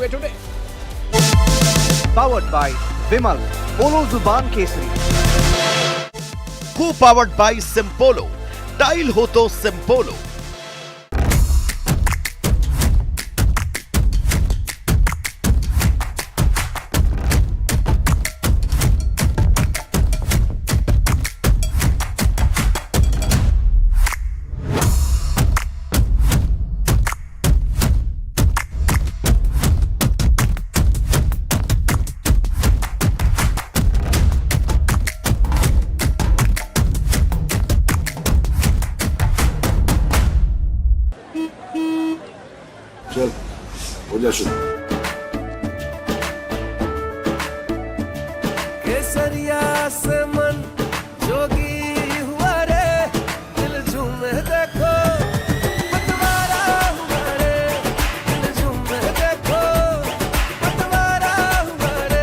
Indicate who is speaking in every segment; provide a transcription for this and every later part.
Speaker 1: way today.
Speaker 2: Powered by Vimal, Polo Zuban Kesari.
Speaker 3: Co-powered by Simpolo. Dial ho to Simpolo.
Speaker 4: चल हो जा शुरू
Speaker 5: केसरिया से मन जोगी हुआ रे दिल झूमे देखो पतवारा हुआ रे दिल झूमे देखो पतवारा हुआ रे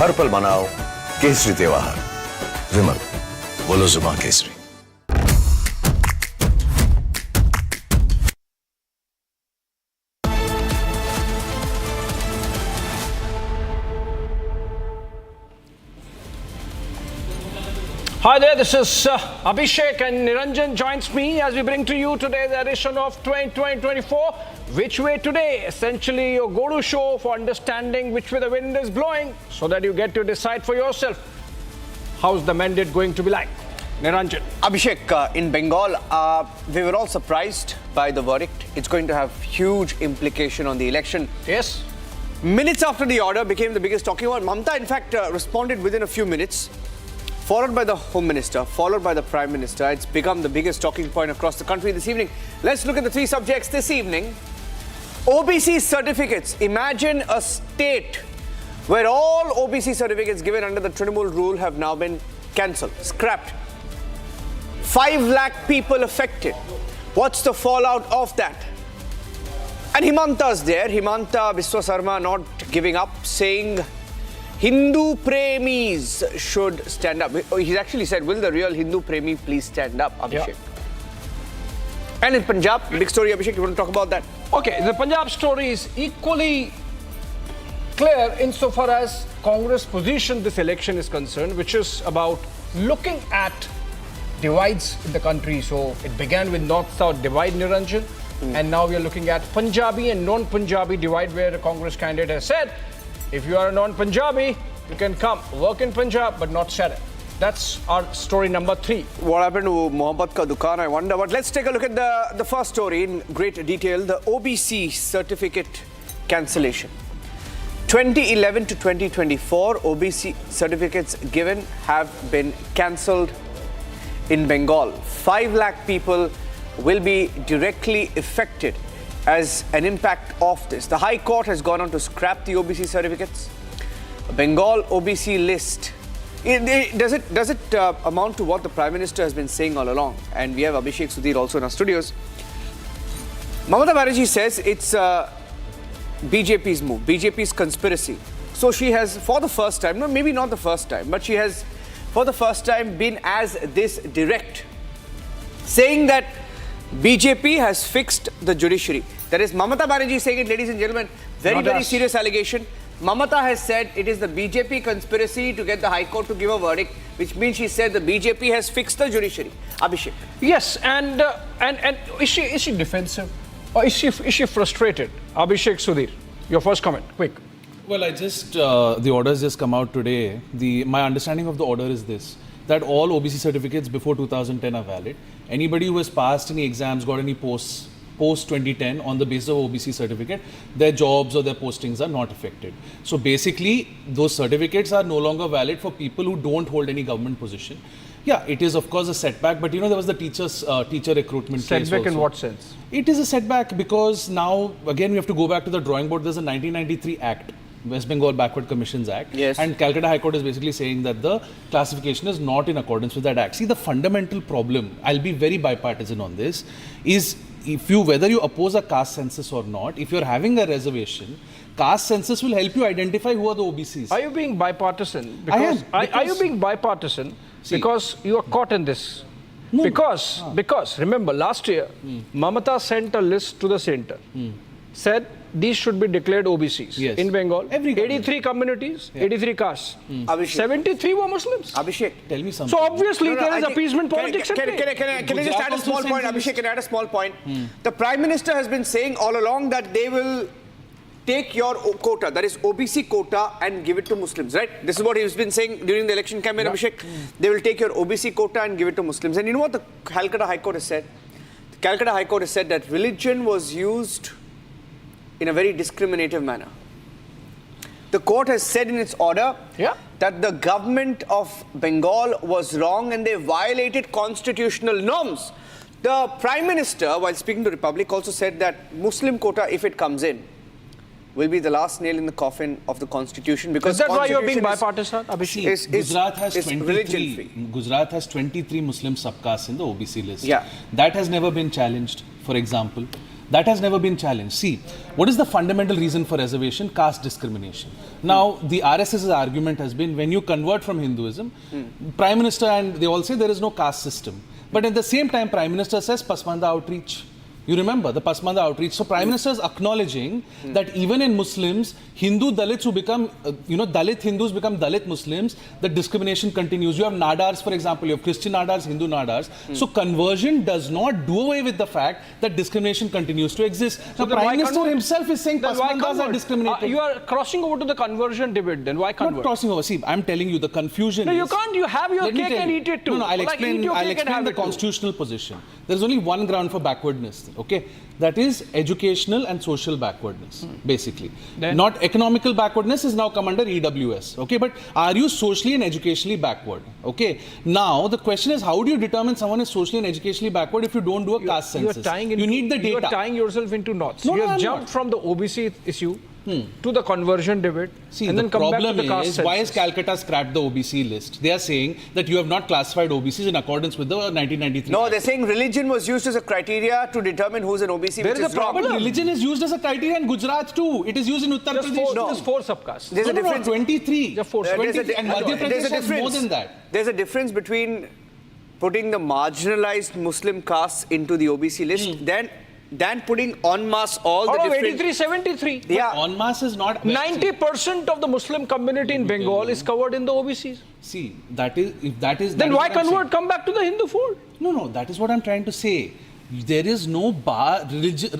Speaker 4: हर पल मनाओ केसरी त्योहार विमल बोलो जुबान Kesari
Speaker 1: Hi there, this is Abhishek and Niranjan joins me as we bring to you today's edition of 2024. Which way today? Essentially your go-to show for understanding which way the wind is blowing so that you get to decide for yourself how's the mandate going to be like. Niranjan.
Speaker 2: Abhishek, in Bengal, we were all surprised by the verdict. It's going to have huge implication on the election.
Speaker 1: Yes.
Speaker 2: Minutes after the order became the biggest talking point. Mamata, in fact, responded within a few minutes, followed by the Home Minister, followed by the Prime Minister. It's become the biggest talking point across the country this evening. Let's look at the three subjects this evening. OBC certificates. Imagine a state where all OBC certificates given under the Trinamool rule have now been cancelled, scrapped. 5 lakh people affected. What's the fallout of that? And Himanta's there. Himanta Biswa Sarma not giving up, saying Hindu Premis should stand up. He's actually said, will the real Hindu Premi please stand up, Abhishek? Yeah. And in Punjab, big story, Abhishek, you want to talk about that?
Speaker 1: Okay, the Punjab story is equally clear insofar as Congress' position this election is concerned, which is about looking at divides in the country. So it began with North-South divide, Niranjan, and now we are looking at Punjabi and non-Punjabi divide, where the Congress candidate has said, if you are a non-Punjabi, you can come work in Punjab, but not sell it. That's our story number 3.
Speaker 2: What happened to Mohabbat Ka Dukaan, I wonder. But let's take a look at the first story in great detail. The OBC certificate cancellation. 2011 to 2024, OBC certificates given have been cancelled in Bengal. 5 lakh people will be directly affected as an impact of this. The High Court has gone on to scrap the OBC certificates. Bengal OBC list. Does it amount to what the Prime Minister has been saying all along? And we have Abhishek Sudhir also in our studios. Mamata Banerjee says it's BJP's move, BJP's conspiracy. So she has, for the first time, no, maybe not the first time, but she has, for the first time, been as this direct, saying that BJP has fixed the judiciary. That is Mamata Banerjee saying it, ladies and gentlemen, very serious allegation. Mamata has said it is the BJP conspiracy to get the High Court to give a verdict, which means she said the BJP has fixed the judiciary. Abhishek.
Speaker 1: Yes, and is she defensive or is she frustrated? Abhishek Sudhir, your first comment, quick.
Speaker 6: Well, the orders just come out today. My understanding of the order is this, that all OBC certificates before 2010 are valid. Anybody who has passed any exams, got any posts post 2010 on the basis of OBC certificate, their jobs or their postings are not affected. So basically, those certificates are no longer valid for people who don't hold any government position. Yeah, it is of course a setback, but you know there was the teacher recruitment case also.
Speaker 1: Setback in what sense?
Speaker 6: It is a setback because now again we have to go back to the drawing board. There's a 1993 Act, West Bengal Backward Commissions Act,
Speaker 2: yes.
Speaker 6: And Calcutta High Court is basically saying that the classification is not in accordance with that Act. See, the fundamental problem, I'll be very bipartisan on this, is whether you oppose a caste census or not, if you're having a reservation, caste census will help you identify who are the OBCs.
Speaker 1: Are you being bipartisan?
Speaker 6: I am.
Speaker 1: Are you being bipartisan because you are caught in this? Because remember last year, Mamata sent a list to the center, said these should be declared OBCs
Speaker 6: Yes.
Speaker 1: in Bengal.
Speaker 6: Every
Speaker 1: 83 communities, 83 castes.
Speaker 2: Abhishek.
Speaker 1: 73 were Muslims.
Speaker 2: Abhishek.
Speaker 6: Tell me something.
Speaker 1: So obviously
Speaker 2: No, no,
Speaker 1: there
Speaker 2: I
Speaker 1: is
Speaker 2: think-
Speaker 1: appeasement
Speaker 2: can I-
Speaker 1: politics at
Speaker 2: Can
Speaker 1: play.
Speaker 2: I just
Speaker 6: Gujarat
Speaker 2: add a
Speaker 6: also
Speaker 2: small
Speaker 6: sends
Speaker 2: point,
Speaker 6: a
Speaker 2: Abhishek?
Speaker 6: list.
Speaker 2: Can I add a small point? The Prime Minister has been saying all along that they will take your quota, that is OBC quota, and give it to Muslims, right? This is what he's been saying during the election campaign, Abhishek. They will take your OBC quota and give it to Muslims. And you know what the Calcutta High Court has said? The Calcutta High Court has said that religion was used in a very discriminative manner. The court has said in its order that the government of Bengal was wrong and they violated constitutional norms. The Prime Minister, while speaking to Republic, also said that Muslim quota, if it comes in, will be the last nail in the coffin of the constitution, because
Speaker 1: Is that why you're being
Speaker 2: constitution
Speaker 1: bipartisan, Abhishek?
Speaker 6: Gujarat has
Speaker 2: is
Speaker 6: 23.
Speaker 2: religion-free.
Speaker 6: Gujarat has 23 Muslim subcastes in the OBC list.
Speaker 2: Yeah.
Speaker 6: That has never been challenged, for example. That has never been challenged. See, what is the fundamental reason for reservation? Caste discrimination. Now, the RSS's argument has been when you convert from Hinduism, Prime Minister and they all say there is no caste system. But at the same time, Prime Minister says Pasmanda outreach. You remember the Pasmanda outreach. So Prime Minister is acknowledging that even in Muslims, Hindu Dalits who become, Dalit Hindus become Dalit Muslims, the discrimination continues. You have Nadars, for example, you have Christian Nadars, Hindu Nadars. So conversion does not do away with the fact that discrimination continues to exist.
Speaker 1: So
Speaker 6: the
Speaker 1: then why
Speaker 6: Prime Minister
Speaker 1: convert?
Speaker 6: himself is saying
Speaker 1: Then why
Speaker 6: Pasmandas are
Speaker 1: convert?
Speaker 6: discriminated.
Speaker 1: You are crossing over to the conversion debate. Then why
Speaker 6: Not
Speaker 1: convert?
Speaker 6: crossing over. See, I'm telling you the confusion
Speaker 1: No,
Speaker 6: is...
Speaker 1: you can't. You have your
Speaker 6: Let me
Speaker 1: cake
Speaker 6: tell
Speaker 1: and
Speaker 6: you.
Speaker 1: eat it too.
Speaker 6: No, no, I'll
Speaker 1: Like,
Speaker 6: explain,
Speaker 1: eat your
Speaker 6: I'll
Speaker 1: cake and
Speaker 6: explain
Speaker 1: have
Speaker 6: the
Speaker 1: it too.
Speaker 6: constitutional position. There is only one ground for backwardness, okay? That is educational and social backwardness, basically.
Speaker 1: Then?
Speaker 6: Not economical backwardness has now come under EWS, okay? But are you socially and educationally backward, okay? Now, the question is, how do you determine someone is socially and educationally backward if you don't do a caste census? You need the data.
Speaker 1: You are tying yourself into knots.
Speaker 6: No,
Speaker 1: you
Speaker 6: no,
Speaker 1: have
Speaker 6: I'm
Speaker 1: jumped
Speaker 6: not.
Speaker 1: from the OBC issue to the conversion debate,
Speaker 6: See,
Speaker 1: and
Speaker 6: the
Speaker 1: then come back to
Speaker 6: problem
Speaker 1: the caste
Speaker 6: is, why has
Speaker 1: census.
Speaker 6: Calcutta scrapped the OBC list? They are saying that you have not classified OBCs in accordance with the 1993
Speaker 2: No,
Speaker 6: Act.
Speaker 2: they're saying religion was used as a criteria to determine who's an OBC,
Speaker 1: There
Speaker 2: which
Speaker 1: is
Speaker 2: is
Speaker 1: a
Speaker 2: wrong.
Speaker 1: problem.
Speaker 6: But religion is used as a criteria in Gujarat too. It is used in Uttar
Speaker 1: Just
Speaker 6: Pradesh.
Speaker 1: just four subcastes.
Speaker 2: There's a difference.
Speaker 6: 23.
Speaker 1: Just four.
Speaker 2: There's a
Speaker 6: 23. And Madhya
Speaker 2: there's a
Speaker 6: Pradesh has more than that.
Speaker 2: There's a difference between putting the marginalized Muslim castes into the OBC list than putting en masse all the
Speaker 1: Out of
Speaker 2: different...
Speaker 1: 83, 73.
Speaker 2: Yeah.
Speaker 6: En masse is not...
Speaker 1: 90% of the Muslim community in Bengal is covered in the OBCs.
Speaker 6: See, that is... If that is...
Speaker 1: Then
Speaker 6: that is
Speaker 1: why
Speaker 6: what I'm
Speaker 1: convert? Come back to the Hindu fold.
Speaker 6: saying. No, that is what I'm trying to say. There is no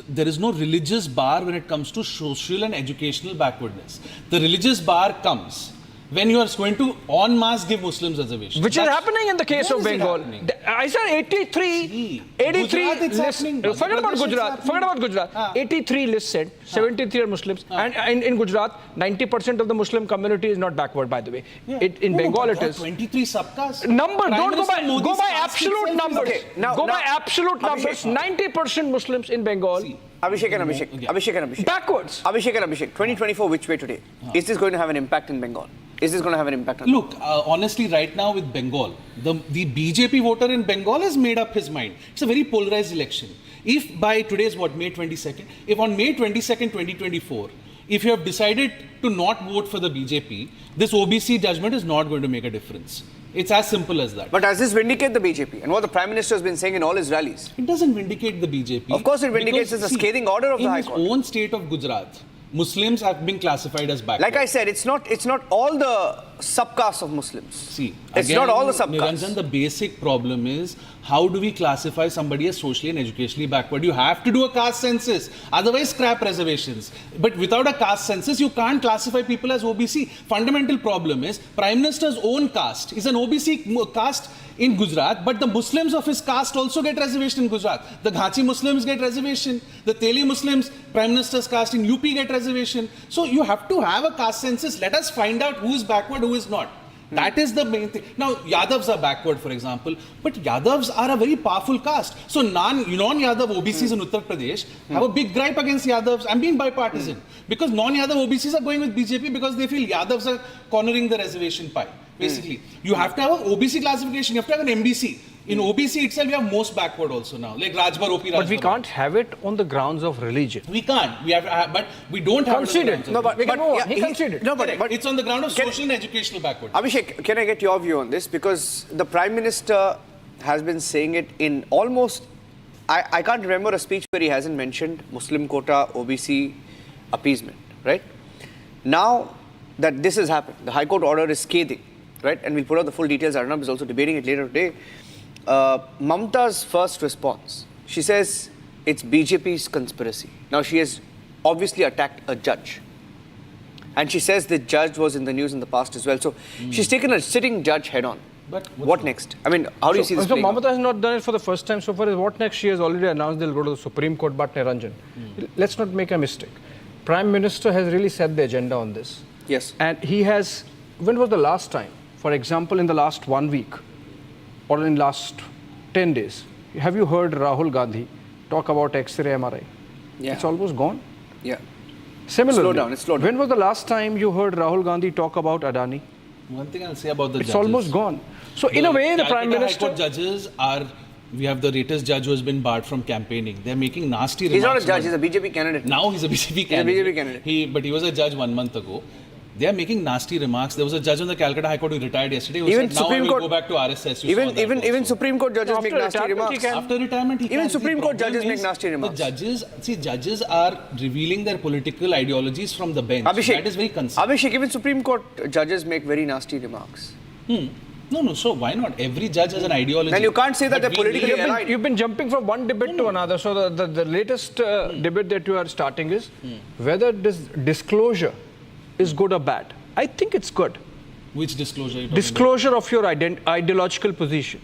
Speaker 6: there is no religious bar when it comes to social and educational backwardness. The religious bar comes when you are going to en masse give Muslims reservations.
Speaker 1: Which is happening in the case
Speaker 6: Where
Speaker 1: of
Speaker 6: is it
Speaker 1: Bengal.
Speaker 6: happening?
Speaker 1: I said 83
Speaker 6: Gujarat it's
Speaker 1: lists.
Speaker 6: happening.
Speaker 1: Forget about
Speaker 6: Madhya Pradesh it's
Speaker 1: Gujarat.
Speaker 6: happening.
Speaker 1: Forget about Gujarat.
Speaker 6: Ah.
Speaker 1: 83 lists said 73 are Muslims. And in Gujarat, 90% of the Muslim community is not backward, by the way. In Bengal, it is.
Speaker 6: 23 subcastes.
Speaker 1: Number,
Speaker 6: Prime
Speaker 1: don't go
Speaker 6: Minister
Speaker 1: by,
Speaker 6: Modi's
Speaker 1: go by
Speaker 6: caste
Speaker 1: absolute
Speaker 6: itself is-
Speaker 1: numbers.
Speaker 2: Okay, now-
Speaker 1: Go by
Speaker 2: now-
Speaker 1: absolute numbers. 90% Muslims in Bengal
Speaker 2: Abhishek and Abhishek.
Speaker 6: Okay.
Speaker 2: Abhishek and Abhishek.
Speaker 1: backwards.
Speaker 2: Abhishek and Abhishek. 2024, which way today? Is this going to have an impact in Bengal? Is this going to have an impact on...
Speaker 6: Look, honestly, right now with Bengal, the BJP voter in Bengal has made up his mind. It's a very polarized election. If by today's May 22nd, if on May 22nd, 2024, if you have decided to not vote for the BJP, this OBC judgment is not going to make a difference. It's as simple as that.
Speaker 2: But does this vindicate the BJP? And what the Prime Minister has been saying in all his rallies?
Speaker 6: It doesn't vindicate the BJP.
Speaker 2: Of course it vindicates.
Speaker 6: because,
Speaker 2: It's a scathing order of the High Court.
Speaker 6: In his own state of Gujarat, Muslims have been classified as backward.
Speaker 2: Like I said, it's not all the subcastes of Muslims.
Speaker 6: See,
Speaker 2: it's
Speaker 6: again,
Speaker 2: not all the subcastes.
Speaker 6: Niranjan, the basic problem is how do we classify somebody as socially and educationally backward? You have to do a caste census, otherwise scrap reservations. But without a caste census, you can't classify people as OBC. Fundamental problem is Prime Minister's own caste is an OBC caste in Gujarat, but the Muslims of his caste also get reservation in Gujarat. The Ghachi Muslims get reservation. The Teli Muslims, Prime Minister's caste in UP get reservation. So you have to have a caste census. Let us find out who is backward, who is not. That is the main thing. Now, Yadavs are backward, for example, but Yadavs are a very powerful caste. So non-Yadav OBCs in Uttar Pradesh have a big gripe against Yadavs. I'm being bipartisan. Because non-Yadav OBCs are going with BJP because they feel Yadavs are cornering the reservation pie. Basically, you have to have an OBC classification, you have to have an MBC. In OBC itself, we have most backward also now, like Rajbar, OP Rajbar.
Speaker 1: But we can't have it on the grounds of religion.
Speaker 6: We can't. We have, but we don't have
Speaker 1: Conceded.
Speaker 6: it on the
Speaker 2: No,
Speaker 6: grounds of
Speaker 2: but,
Speaker 1: We can move on.
Speaker 2: yeah,
Speaker 1: He conceded.
Speaker 2: No, but
Speaker 6: it's on the ground of
Speaker 2: Can-
Speaker 6: social and educational backward.
Speaker 2: Abhishek, can I get your view on this? Because the Prime Minister has been saying it in almost, I can't remember a speech where he hasn't mentioned Muslim quota, OBC, appeasement, right? Now that this has happened, the High Court order is scathing, right? And we'll put out the full details. Arnab is also debating it later today. Mamata's first response, she says it's BJP's conspiracy. Now she has obviously attacked a judge. And she says the judge was in the news in the past as well. So she's taken a sitting judge head on.
Speaker 6: But
Speaker 2: what next? I mean, how do you see this
Speaker 1: So
Speaker 2: playing out?
Speaker 1: Mamata has not done it for the first time so far. What next? She has already announced they'll go to the Supreme Court, but Niranjan. Let's not make a mistake. Prime Minister has really set the agenda on this.
Speaker 2: Yes.
Speaker 1: And he has, when was the last time? For example, in the last 1 week or in last 10 days, have you heard Rahul Gandhi talk about X-ray MRI?
Speaker 2: Yeah.
Speaker 1: It's almost gone.
Speaker 2: Yeah.
Speaker 1: Similarly,
Speaker 2: Slow down, it's slow down.
Speaker 1: when was the last time you heard Rahul Gandhi talk about Adani?
Speaker 6: One thing I'll say about the
Speaker 1: It's
Speaker 6: judges.
Speaker 1: almost gone. So in a way, the Prime
Speaker 6: Calcutta
Speaker 1: Minister...
Speaker 6: High Court judges are, we have the latest judge who has been barred from campaigning. They're making nasty
Speaker 2: He's not a
Speaker 6: remarks.
Speaker 2: judge, he's a BJP candidate.
Speaker 6: Now he's a BJP
Speaker 2: He's a
Speaker 6: candidate.
Speaker 2: BJP candidate.
Speaker 6: But he was a judge 1 month ago. They are making nasty remarks. There was a judge on the Calcutta High Court who retired yesterday who
Speaker 2: Even
Speaker 6: said, now I
Speaker 2: Supreme
Speaker 6: will
Speaker 2: Court-
Speaker 6: go back to RSS. You saw that
Speaker 2: Even
Speaker 6: also.
Speaker 2: Supreme Court judges make
Speaker 1: After
Speaker 2: nasty
Speaker 1: retirement,
Speaker 2: remarks.
Speaker 1: he can-
Speaker 6: After retirement, he
Speaker 2: Even
Speaker 6: can.
Speaker 2: Supreme
Speaker 6: The
Speaker 2: Court
Speaker 6: problem
Speaker 2: judges make
Speaker 6: is
Speaker 2: nasty remarks.
Speaker 6: The judges are revealing their political ideologies from the bench.
Speaker 2: Abhishek,
Speaker 6: That is very concerning.
Speaker 2: Abhishek, even Supreme Court judges make very nasty remarks.
Speaker 6: No, so why not? Every judge has an ideology.
Speaker 2: Then you can't say that
Speaker 6: But
Speaker 2: they're politically
Speaker 6: we-
Speaker 2: aligned.
Speaker 1: You've been jumping from one debate to another. So the latest debate that you are starting is whether this disclosure is good or bad. I think it's good.
Speaker 6: Which disclosure are you talking
Speaker 1: Disclosure of your ideological position.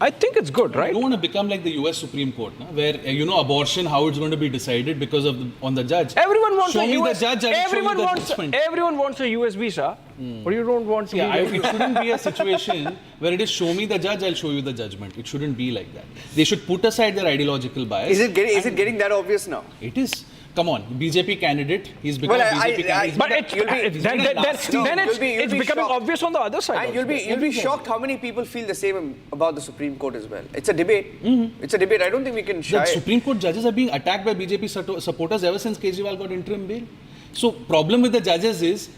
Speaker 1: I think it's good,
Speaker 6: about?
Speaker 1: right?
Speaker 6: You don't want to become like the US Supreme Court, na? Where, abortion, how it's going to be decided because of on the judge.
Speaker 1: Everyone wants
Speaker 6: show
Speaker 1: a
Speaker 6: me
Speaker 1: US.
Speaker 6: the judge, I will
Speaker 1: everyone
Speaker 6: show you the
Speaker 1: wants.
Speaker 6: judgment.
Speaker 1: Everyone wants a US visa, but you don't want to.
Speaker 6: Yeah,
Speaker 1: be
Speaker 6: it shouldn't be a situation where it is show me the judge, I'll show you the judgment. It shouldn't be like that. They should put aside their ideological bias.
Speaker 2: Is it getting that obvious now?
Speaker 6: It is. Come on, BJP candidate. He's become
Speaker 2: Well,
Speaker 6: a BJP candidate.
Speaker 1: But then
Speaker 2: you'll be
Speaker 1: it's becoming
Speaker 2: shocked.
Speaker 1: obvious on the other side.
Speaker 2: And
Speaker 1: also.
Speaker 2: you'll be shocked how many people feel the same about the Supreme Court as well. It's a debate. It's a debate. I don't think we can shy.
Speaker 6: The Supreme Court judges are being attacked by BJP supporters ever since Kejriwal got interim bail. So problem with the judges is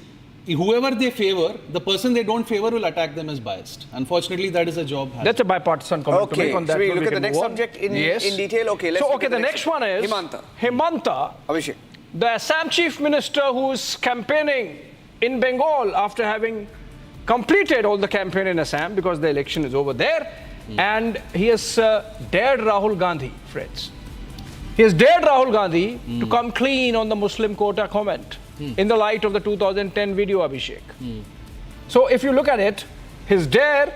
Speaker 6: whoever they favor, the person they don't favor will attack them as biased. Unfortunately, that is a job.
Speaker 1: That's a bipartisan comment to
Speaker 2: Okay,
Speaker 1: make on that.
Speaker 2: should we
Speaker 1: so
Speaker 2: look at the
Speaker 1: can
Speaker 2: next
Speaker 1: move on.
Speaker 2: subject in
Speaker 1: Yes.
Speaker 2: detail? Okay, let's
Speaker 1: So,
Speaker 2: look at
Speaker 1: the next one is
Speaker 2: Himanta.
Speaker 1: Himanta,
Speaker 2: Abhishek.
Speaker 1: the Assam chief minister who's campaigning in Bengal after having completed all the campaign in Assam because the election is over there. And he has dared Rahul Gandhi, friends. He has dared Rahul Gandhi to come clean on the Muslim quota comment in the light of the 2010 video, Abhishek. So if you look at it, his dare,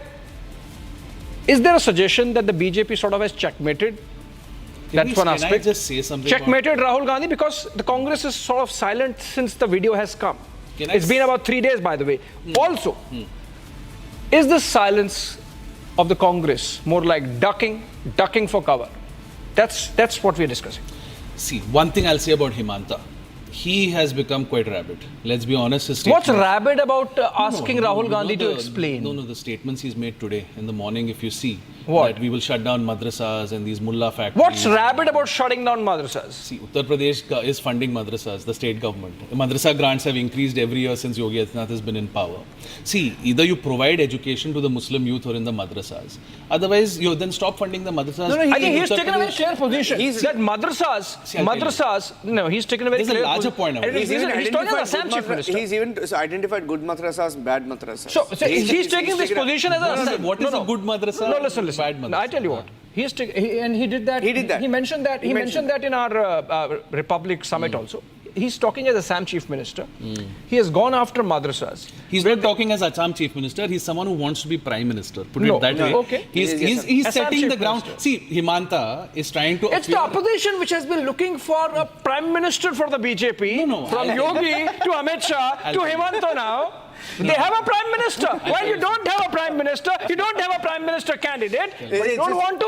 Speaker 1: is there a suggestion that the BJP sort of has checkmated? That's one aspect.
Speaker 6: Can I just say something?
Speaker 1: Checkmated Rahul Gandhi because the Congress is sort of silent since the video has come. It's been about 3 days, by the way. Also, is this silence of the Congress more like ducking for cover? That's what we're discussing.
Speaker 6: See, one thing I'll say about Himanta. He has become quite rabid. Let's be honest. His
Speaker 1: What's
Speaker 6: statements-
Speaker 1: rabid about asking Rahul Gandhi to
Speaker 6: the-
Speaker 1: explain?
Speaker 6: No, the statements he's made today in the morning, if you see,
Speaker 1: What?
Speaker 6: that we will shut down madrasas and these mullah factories.
Speaker 1: What's rabid about shutting down madrasas?
Speaker 6: See, Uttar Pradesh is funding madrasas, the state government. Madrasa grants have increased every year since Yogi Adityanath has been in power. See, either you provide education to the Muslim youth or in the madrasas. Otherwise, you then stop funding the madrasas.
Speaker 1: I think he's
Speaker 6: Uttar
Speaker 1: taken a very
Speaker 6: Pradesh-
Speaker 1: clear position. That he's taken a very
Speaker 6: There's a
Speaker 1: clear
Speaker 6: larger
Speaker 1: position.
Speaker 6: point of it.
Speaker 1: He's talking about Assam chief minister.
Speaker 2: He's even identified good madrasas, bad madrasas.
Speaker 1: So he's taking this position as a...
Speaker 6: What is a good madrasa?
Speaker 1: No, listen.
Speaker 6: Bad madrasa.
Speaker 1: No, I tell you what. He did that.
Speaker 2: He did that.
Speaker 1: He mentioned that. He mentioned that in our Republic Summit also. He's talking as Assam chief minister. He has gone after madrasas.
Speaker 6: He's not talking as Assam chief minister. He's someone who wants to be prime minister. Put
Speaker 1: No,
Speaker 6: it that
Speaker 1: no,
Speaker 6: way.
Speaker 1: okay.
Speaker 6: He's
Speaker 1: Assam
Speaker 6: setting
Speaker 1: chief
Speaker 6: the ground.
Speaker 1: minister.
Speaker 6: See, Himanta is trying to.
Speaker 1: It's the opposition which has been looking for a prime minister for the BJP.
Speaker 6: No,
Speaker 1: from Yogi to Amit Shah to Himanta now. They have a prime minister. While you don't have a prime minister, you don't have a prime minister candidate. But you don't want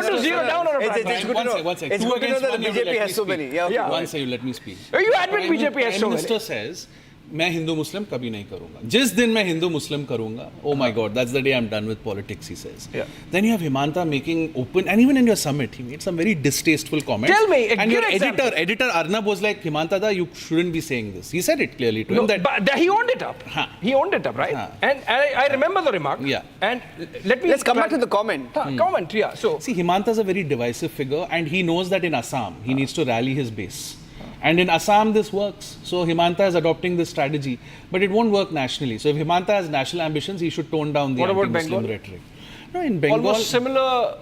Speaker 1: to zero down on a prime minister.
Speaker 6: One second.
Speaker 2: It's
Speaker 6: Two
Speaker 2: good to know
Speaker 6: against
Speaker 2: that
Speaker 6: one,
Speaker 2: the
Speaker 6: you will
Speaker 2: BJP
Speaker 6: let
Speaker 2: has
Speaker 6: me
Speaker 2: so
Speaker 6: speak.
Speaker 2: many. Yeah, okay.
Speaker 6: One second, you let me speak.
Speaker 1: You admit BJP has so
Speaker 6: Prime
Speaker 1: many.
Speaker 6: Minister says मैं हिंदू मुस्लिम कभी नहीं करूंगा. जिस दिन मैं हिंदू मुस्लिम करूंगा, oh my God, that's the day I'm done with politics, he says.
Speaker 1: Yeah.
Speaker 6: Then you have Himanta making open, and even in your summit, he made some very distasteful comments.
Speaker 1: Tell me,
Speaker 6: and your
Speaker 1: give example.
Speaker 6: editor Arnab was like, Himanta da, you shouldn't be saying this. He said it clearly to him that.
Speaker 1: But he owned it up.
Speaker 6: Huh.
Speaker 1: He owned it up, right?
Speaker 6: Huh.
Speaker 1: And I remember the remark.
Speaker 6: Yeah.
Speaker 1: And
Speaker 2: Let's come back to the comment.
Speaker 1: Comment, yeah. So,
Speaker 6: See, Himanta is a very divisive figure, and he knows that in Assam, he needs to rally his base. And in Assam, this works. So Himanta is adopting this strategy, but it won't work nationally. So if Himanta has national ambitions, he should tone down the
Speaker 1: What about
Speaker 6: anti-Muslim
Speaker 1: Bengal?
Speaker 6: rhetoric. No, in Bengal,
Speaker 1: almost similar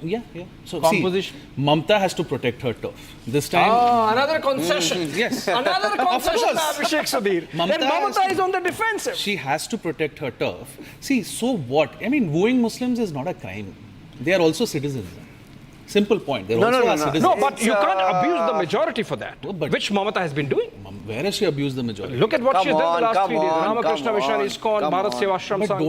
Speaker 6: yeah. So
Speaker 1: composition.
Speaker 6: see, Mamata has to protect her turf. This time,
Speaker 1: another concession.
Speaker 6: yes.
Speaker 1: Another concession,
Speaker 6: course.
Speaker 1: Abhishek Sudhir.
Speaker 6: Mamata
Speaker 1: Then Mamata
Speaker 6: has to-
Speaker 1: is on the defensive.
Speaker 6: She has to protect her turf. See, so what? I mean, wooing Muslims is not a crime. They are also citizens. Simple point. They're also our citizens.
Speaker 1: No, but you can't abuse the majority for that,
Speaker 6: No, but-
Speaker 1: which Mamata has been doing.
Speaker 6: Where has she abused the majority?
Speaker 1: Look at what she has done the last
Speaker 2: come
Speaker 1: 3 days.
Speaker 2: on,
Speaker 1: Ramakrishna
Speaker 2: come
Speaker 1: Mission,
Speaker 2: on,
Speaker 1: ISKCON,
Speaker 2: come
Speaker 1: Bharat
Speaker 2: on.
Speaker 1: Sevashram
Speaker 6: But
Speaker 1: Sangh.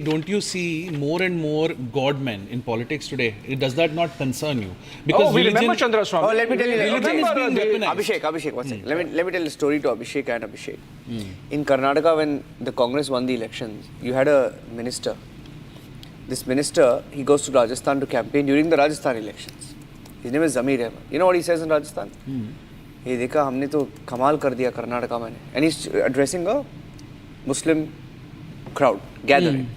Speaker 6: don't you see more and more godmen in politics today? Does that not concern you? Because
Speaker 1: Oh, we
Speaker 6: religion,
Speaker 1: remember Chandra Swami.
Speaker 2: Oh, let me tell you.
Speaker 6: religion is being weaponized.
Speaker 2: Abhishek, one second. Let me tell a story to Abhishek and Abhishek. In Karnataka, when the Congress won the elections, you had a minister. This minister, he goes to Rajasthan to campaign during the Rajasthan elections. His name is Zamir Ahmed. You know what he says in Rajasthan? ये देखा हमने तो कमाल कर दिया कर्नाटका में. And he's addressing a Muslim crowd gathering.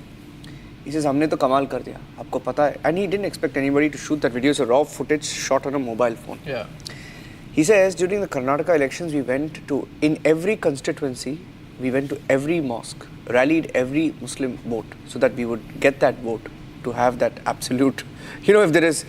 Speaker 2: He says हमने तो कमाल कर दिया. आपको पता है? And he didn't expect anybody to shoot that video. It's a raw footage shot on a mobile phone.
Speaker 1: Yeah.
Speaker 2: He says during the Karnataka elections, we went to, in every constituency, we went to every mosque, rallied every Muslim vote so that we would get that vote to have that absolute, you know, if there is,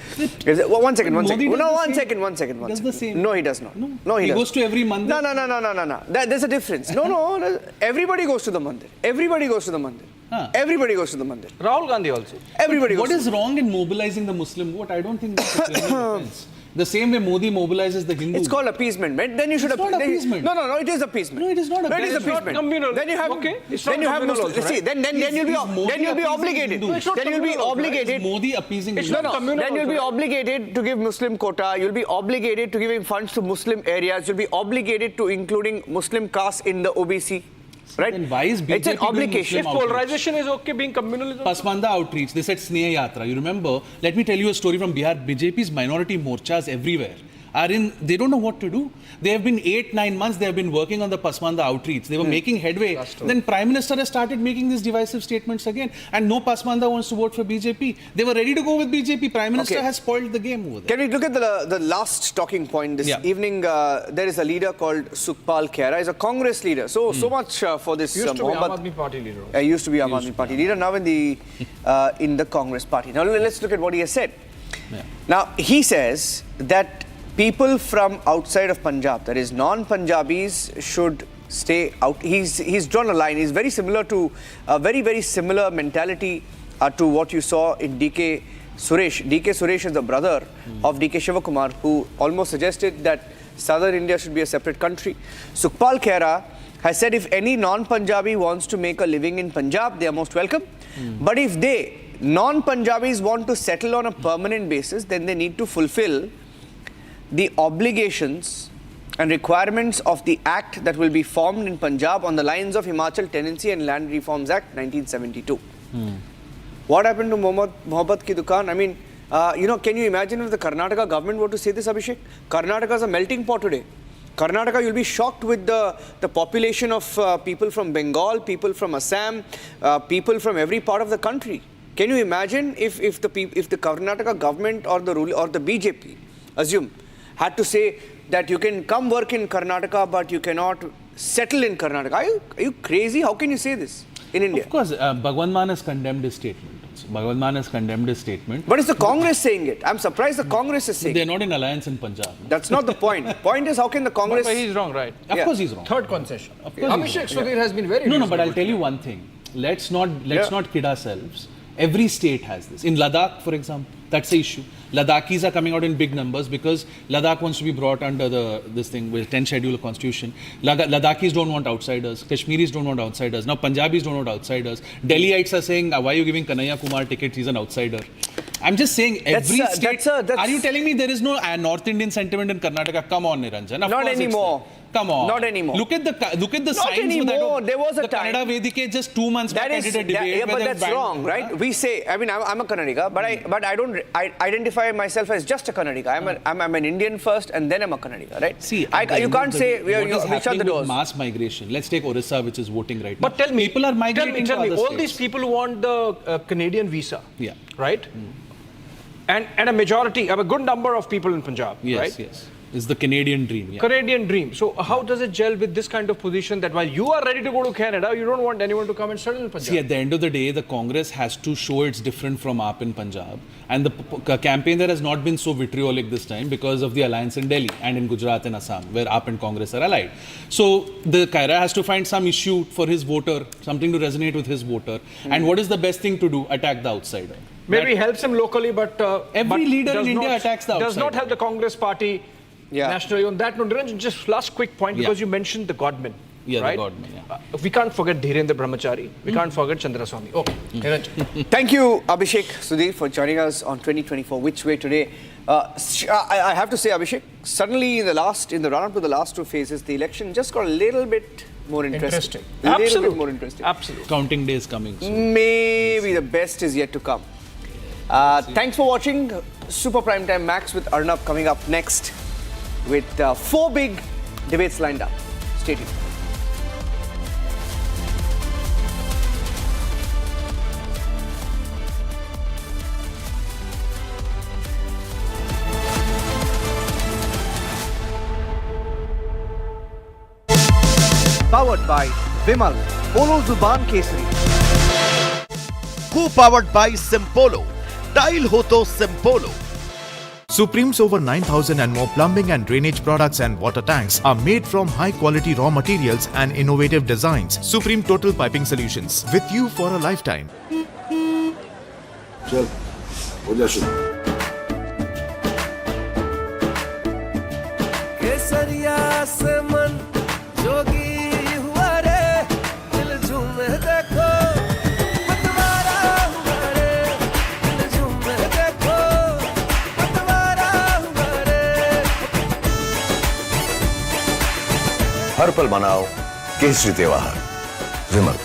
Speaker 2: one second.
Speaker 6: Modi does
Speaker 2: No,
Speaker 6: the
Speaker 2: one
Speaker 6: same.
Speaker 2: second.
Speaker 6: Does the same.
Speaker 2: No, he does not.
Speaker 6: No,
Speaker 2: he
Speaker 6: he
Speaker 2: does.
Speaker 6: goes to every mandir.
Speaker 2: No. There's a difference. No. Everybody goes to the mandir. Everybody goes to the mandir.
Speaker 6: Huh.
Speaker 2: Everybody goes to the mandir.
Speaker 1: Rahul Gandhi also.
Speaker 2: Everybody goes
Speaker 6: What
Speaker 2: to
Speaker 6: is wrong in mobilizing the Muslim vote? I don't think that's a criminal offense. The same way Modi mobilizes the Hindu.
Speaker 2: It's called appeasement, man. Then you should
Speaker 6: It's not appeasement.
Speaker 2: No, it is appeasement.
Speaker 6: No, it is not
Speaker 2: No, it is
Speaker 6: appeasement.
Speaker 1: It's not
Speaker 2: appeasement.
Speaker 1: communal.
Speaker 2: Then you have
Speaker 1: Okay, it's not
Speaker 2: then you have
Speaker 1: communal
Speaker 2: Muslims.
Speaker 1: also,
Speaker 2: See,
Speaker 1: right?
Speaker 2: then you'll be
Speaker 6: Modi
Speaker 2: obligated.
Speaker 6: appeasing Hindus.
Speaker 2: Then you'll be
Speaker 1: communal also, right?
Speaker 2: obligated.
Speaker 6: Modi appeasing
Speaker 1: It's
Speaker 6: Hindus.
Speaker 1: not communal
Speaker 2: Then you'll be
Speaker 1: also, right?
Speaker 2: obligated to give Muslim quota. You'll be obligated to giving funds to Muslim areas. You'll be obligated to including Muslim castes in the OBC. Right?
Speaker 6: Then why is
Speaker 2: It's an
Speaker 6: BJP doing
Speaker 2: obligation.
Speaker 1: If
Speaker 6: Muslim outreach?
Speaker 1: polarization is okay, being communal is okay.
Speaker 6: Pasmanda outreach, they said Sneha Yatra. You remember? Let me tell you a story from Bihar. BJP's minority morchas everywhere they don't know what to do. They have been 8-9 months, they have been working on the Pasmanda outreach. They were making headway. Then Prime Minister has started making these divisive statements again. And no Pasmanda wants to vote for BJP. They were ready to go with BJP. Prime Minister has spoiled the game over there.
Speaker 2: Can we look at the last talking point this evening? There is a leader called Sukhpal Khera. He's a Congress leader. So much for this.
Speaker 1: Used to be Aam
Speaker 2: Mohammed.
Speaker 1: Aadmi Party leader.
Speaker 2: Used to be Aam Aadmi Party leader. Now in the Congress Party. Now let's look at what he has said.
Speaker 6: Yeah.
Speaker 2: Now he says that people from outside of Punjab, that is non-Punjabis, should stay out. He's drawn a line. He's very similar to a very similar mentality to what you saw in DK Suresh. DK Suresh is the brother of DK Shivakumar, who almost suggested that Southern India should be a separate country. Sukhpal Khera has said if any non-Punjabi wants to make a living in Punjab, they are most welcome. But if non-Punjabis want to settle on a permanent basis, then they need to fulfill the obligations and requirements of the act that will be formed in Punjab on the lines of Himachal Tenancy and Land Reforms Act 1972. What happened to Mohabbat ki Dukaan? I mean, can you imagine if the Karnataka government were to say this, Abhishek? Karnataka is a melting pot today. Karnataka, you'll be shocked with the population of people from Bengal, people from Assam, people from every part of the country. Can you imagine if the Karnataka government or the BJP, assume, had to say that you can come work in Karnataka, but you cannot settle in Karnataka? Are you crazy? How can you say this in India?
Speaker 6: Of course, Bhagwan Mann has condemned his statement. Bhagwan Mann has condemned his statement.
Speaker 2: But it's the Congress saying it. I'm surprised the Congress is saying
Speaker 6: They're
Speaker 2: it.
Speaker 6: not in alliance in Punjab.
Speaker 2: That's not the point. Point is, how can the Congress...
Speaker 1: But he's wrong, right?
Speaker 6: Of course he's wrong.
Speaker 1: Third concession.
Speaker 6: Of course
Speaker 1: Abhishek
Speaker 6: he's wrong.
Speaker 1: Sudhir has been very
Speaker 6: No, but I'll
Speaker 1: reasonable.
Speaker 6: tell you one thing. Let's not kid ourselves. Every state has this. In Ladakh, for example, that's the issue. Ladakhis are coming out in big numbers because Ladakh wants to be brought under this thing with 10th schedule of constitution. Ladakhis don't want outsiders. Kashmiris don't want outsiders. Now Punjabis don't want outsiders. Delhiites are saying, why are you giving Kanhaiya Kumar tickets? He's an outsider. I'm just saying every state. Are you telling me there is no North Indian sentiment in Karnataka? Come on, Niranjan. Of
Speaker 2: Not
Speaker 6: course it's
Speaker 2: anymore.
Speaker 6: there. Come on.
Speaker 2: Not anymore.
Speaker 6: Look at the
Speaker 2: Not
Speaker 6: signs.
Speaker 2: anymore. There was a
Speaker 6: the
Speaker 2: time.
Speaker 6: Kannada Vedike just 2 months back I did a debate.
Speaker 2: Yeah, but that's wrong, right? We say, I mean, I'm a Kannadiga, but I don't identify myself as just a Kannadiga. I'm an Indian first, and then I'm a Kannadiga, right?
Speaker 6: See,
Speaker 2: you can't say
Speaker 6: what is
Speaker 2: we shut
Speaker 6: happening
Speaker 2: the
Speaker 6: with
Speaker 2: doors.
Speaker 6: mass migration. Let's take Orissa, which is voting right now.
Speaker 1: But tell me,
Speaker 6: people are migrating
Speaker 1: tell me,
Speaker 6: to other
Speaker 1: all
Speaker 6: states.
Speaker 1: these people who want the Canadian visa,
Speaker 6: Yeah.
Speaker 1: right? And a majority, a good number of people in Punjab,
Speaker 6: Yes,
Speaker 1: right?
Speaker 6: yes. It's the Canadian dream. Yeah.
Speaker 1: Canadian dream. So how does it gel with this kind of position that while you are ready to go to Canada, you don't want anyone to come and settle in Punjab?
Speaker 6: See, at the end of the day, the Congress has to show it's different from AAP in Punjab. And the campaign there has not been so vitriolic this time because of the alliance in Delhi and in Gujarat and Assam, where AAP and Congress are allied. So the Kaira has to find some issue for his voter, something to resonate with his voter. And what is the best thing to do? Attack the outsider.
Speaker 1: Maybe helps him locally, but
Speaker 6: Every leader
Speaker 1: does
Speaker 6: in India
Speaker 1: not-
Speaker 6: attacks the
Speaker 1: does not
Speaker 6: outsider.
Speaker 1: help the Congress party nationally. On that note, Niranjan, just last quick point, because you mentioned the Godmen.
Speaker 6: Yeah,
Speaker 1: right?
Speaker 6: the Godmen, yeah.
Speaker 1: We can't forget Dhirendra Brahmachari. We can't forget Chandraswamy. Okay, Niranjan.
Speaker 2: Thank you, Abhishek Sudhir, for joining us on 2024 Which Way today. I have to say, Abhishek, suddenly in the run-up to the last two phases, the election just got a little bit more interesting. A little bit more interesting.
Speaker 1: Absolutely.
Speaker 6: Counting days coming soon.
Speaker 2: Maybe the best is yet to come. Thanks for watching Super Primetime Max with Arnab coming up next with 4 big debates lined up. Stay tuned. Powered by Vimal, Polo Zuban Kesari.
Speaker 3: Co-powered by Simpolo. Tile ho to Simpolo.
Speaker 7: Supreme's over 9,000 and more plumbing and drainage products and water tanks are made from high-quality raw materials and innovative designs. Supreme Total Piping Solutions, with you for a lifetime.
Speaker 4: चल हो जा शुरू
Speaker 5: केसरिया से मन जोगी हुआ रे दिल झूमे देखो पतवारा हुआ रे दिल झूमे देखो पतवारा हुआ रे
Speaker 4: हर पल मनाओ केसरी त्योहार विमल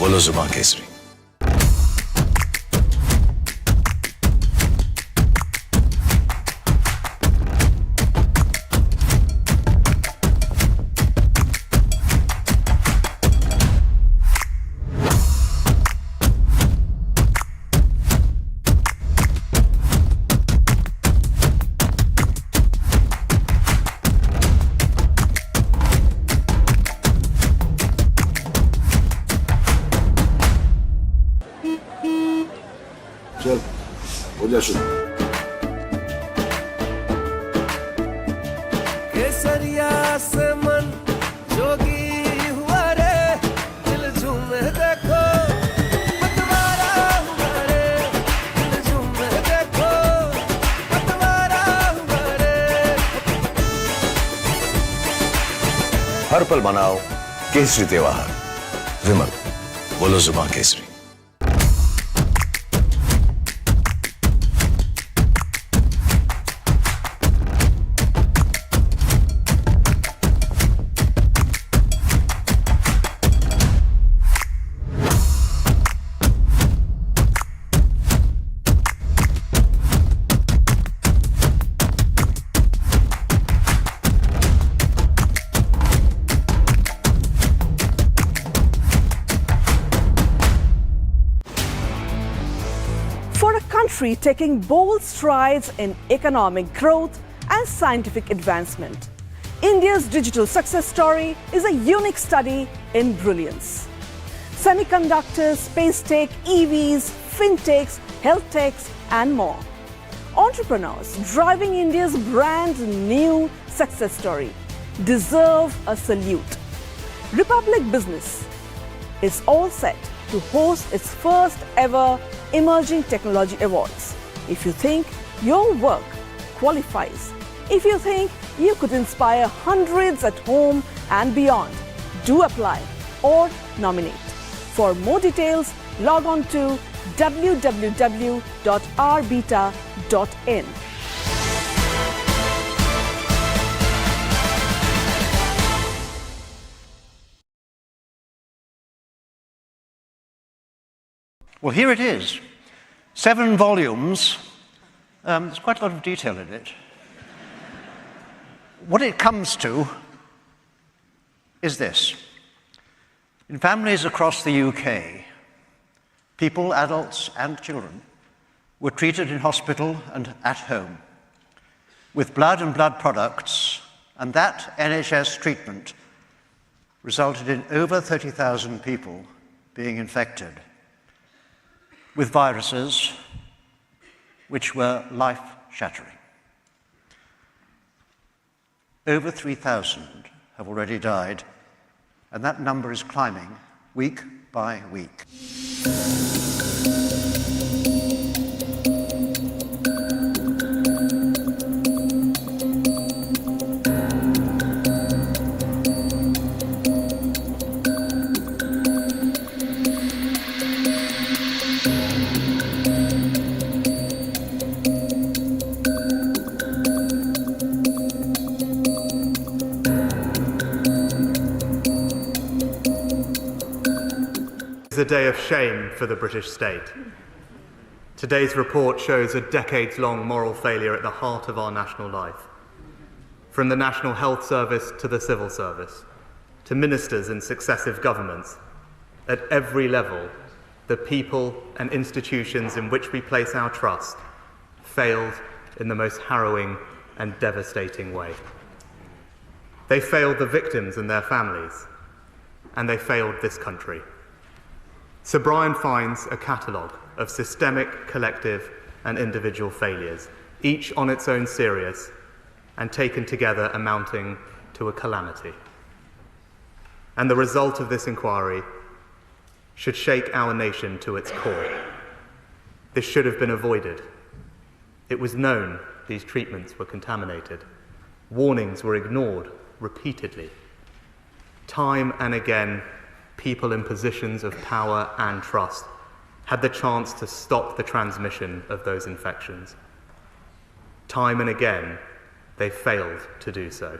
Speaker 4: बोलो जुबान केसरी चल हो जा शुरू
Speaker 5: केसरिया से मन जोगी हुआ रे दिल झूमे देखो पतवारा हुआ रे दिल झूमे देखो पतवारा हुआ रे
Speaker 4: हर पल मनाओ केसरी त्योहार विमल बोलो जुबान Kesari
Speaker 8: For a country taking bold strides in economic growth and scientific advancement, India's digital success story is a unique study in brilliance. Semiconductors, space tech, EVs, fintechs, health techs, and more. Entrepreneurs driving India's brand new success story deserve a salute. Republic Business is all set to host its first ever Emerging Technology Awards. If you think your work qualifies, if you think you could inspire hundreds at home and beyond, do apply or nominate. For more details, log on to www.rbeta.in.
Speaker 9: Well, here it is. 7 volumes. There's quite a lot of detail in it. What it comes to is this. In families across the UK, people, adults and children, were treated in hospital and at home with blood and blood products, and that NHS treatment resulted in over 30,000 people being infected with viruses which were life-shattering. Over 3,000 have already died, and that number is climbing week by week.
Speaker 10: A day of shame for the British state. Today's report shows a decades-long moral failure at the heart of our national life. From the National Health Service to the civil service, to ministers in successive governments, at every level, the people and institutions in which we place our trust failed in the most harrowing and devastating way. They failed the victims and their families, and they failed this country. Sir Brian finds a catalogue of systemic, collective and individual failures, each on its own serious and taken together amounting to a calamity. And the result of this inquiry should shake our nation to its core. This should have been avoided. It was known these treatments were contaminated. Warnings were ignored repeatedly. Time and again, people in positions of power and trust had the chance to stop the transmission of those infections. Time and again, they failed to do so.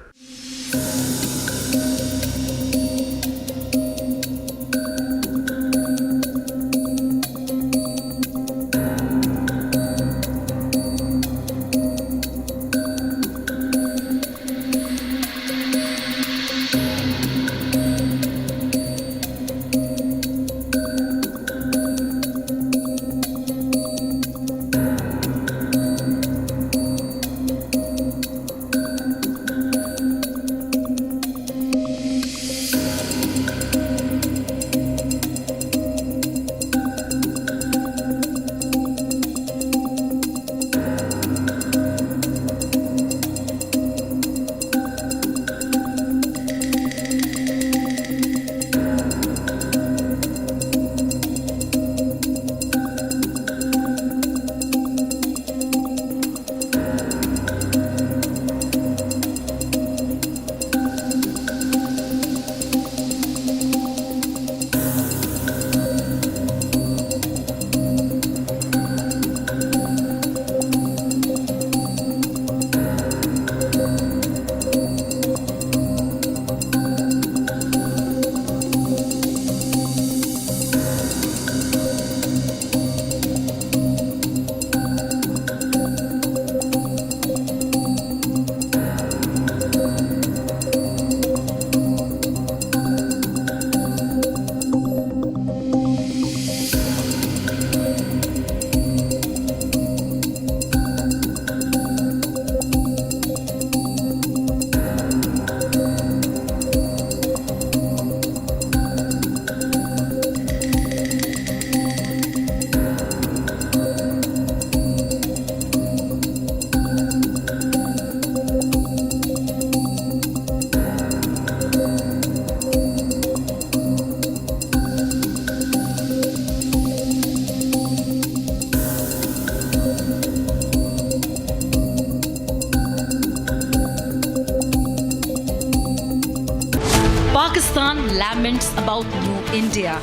Speaker 11: Pakistan laments about New India.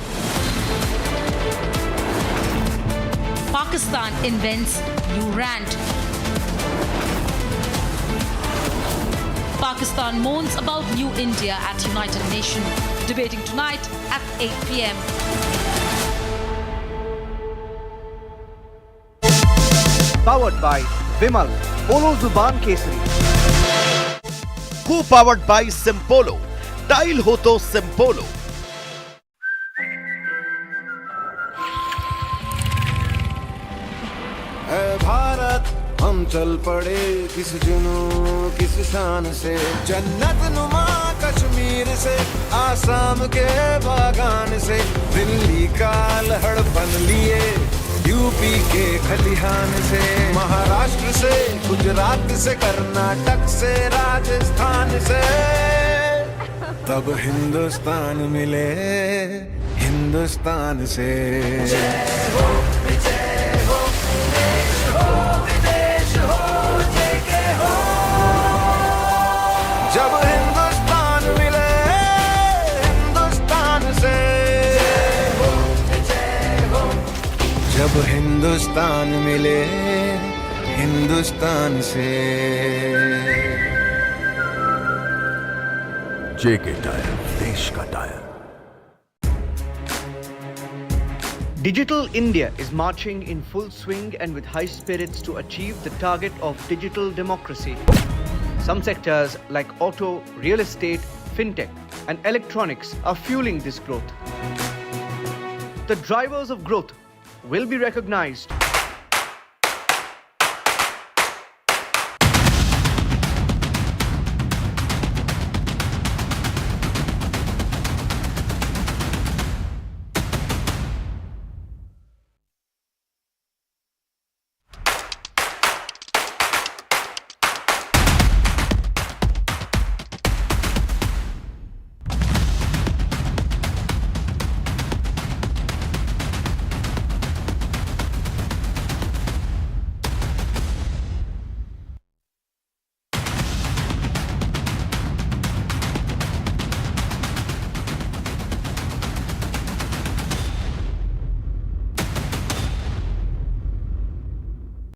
Speaker 11: Pakistan invents new rant. Pakistan moans about New India at United Nations. Debating tonight at 8 p.m.
Speaker 2: Powered by Vimal, Bolo Zuban Kesari.
Speaker 3: Co-powered by Simpolo. Tile ho to Simpolo.
Speaker 5: है भारत हम चल पड़े किस जुनू किस शान से जन्नत नुमा कश्मीर से आसाम के बागान से दिल्ली का लहड़ बन लिए यूपी के खलिहान से महाराष्ट्र से गुजरात से कर्नाटक से राजस्थान से तब हिंदुस्तान मिले हिंदुस्तान से जब हिंदुस्तान मिले हिंदुस्तान से जब हिंदुस्तान मिले हिंदुस्तान से
Speaker 4: जेके टायर, देश का tyre.
Speaker 2: Digital India is marching in full swing and with high spirits to achieve the target of digital democracy. Some sectors like auto, real estate, fintech and electronics are fueling this growth. The drivers of growth will be recognized